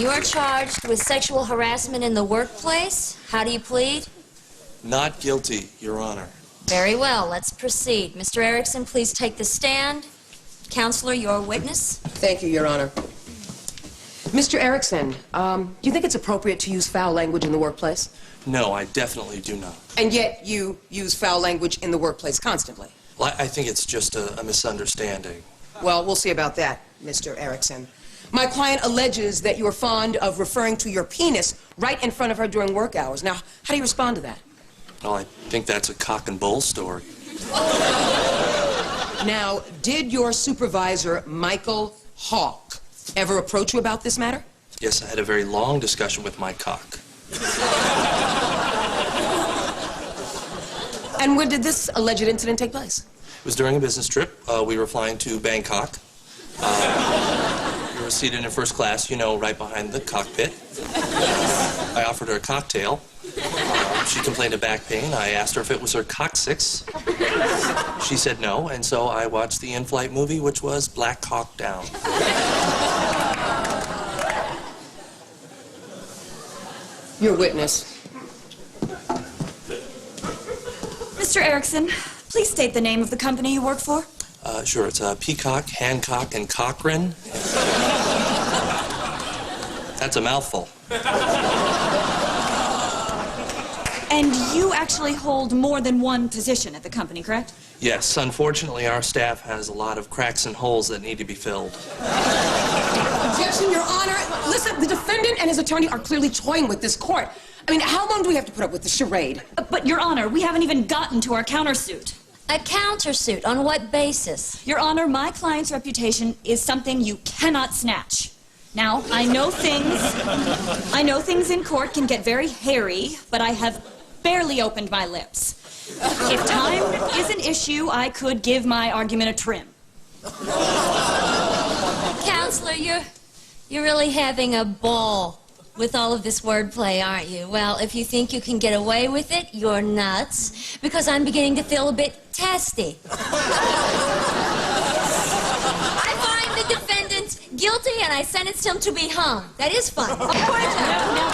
You are charged with sexual harassment in the workplace. How do you plead? Not guilty, Your Honor. Very well. Let's proceed. Mr. Erickson, please take the stand. Counselor, your witness. Thank you, Your Honor. Mr. Erickson, do you think it's appropriate to use foul language in the workplace? No, I definitely do not. And yet you use foul language in the workplace constantly. Well, I think it's just a misunderstanding. Well, we'll see about that, Mr. Erickson. My client alleges that you are fond of referring to your penis right in front of her during work hours. Now, how do you respond to that? Well, I think that's a cock and bull story. Now, did your supervisor, Michael Hawk, ever approach you about this matter? Yes, I had a very long discussion with my cock. And when did this alleged incident take place? It was during a business trip. We were flying to Bangkok. We were seated in first class, you know, right behind the cockpit. I offered her a cocktail. She complained of back pain. I asked her if it was her coccyx. She said no, and so I watched the in-flight movie, which was Black Hawk Down. Your witness. Mr. Erickson, please state the name of the company you work for. Sure, it's Peacock, Hancock, and Cochran. That's a mouthful. And you actually hold more than one position at the company, correct? Yes, unfortunately, our staff has a lot of cracks and holes that need to be filled. Objection, Your Honor. Listen, the defendant and his attorney are clearly toying with this court. I mean, how long do we have to put up with the charade? But, Your Honor, we haven't even gotten to our countersuit. A countersuit? On what basis? Your Honor, my client's reputation is something you cannot snatch. Now, I know things in court can get very hairy, but I have barely opened my lips. If time is an issue, I could give my argument a trim. Counselor, you're really having a ball with all of this wordplay, aren't you? Well, if you think you can get away with it, you're nuts, because I'm beginning to feel a bit testy. I find the defendant guilty and I sentence him to be hung. That is fun. Of course. Now,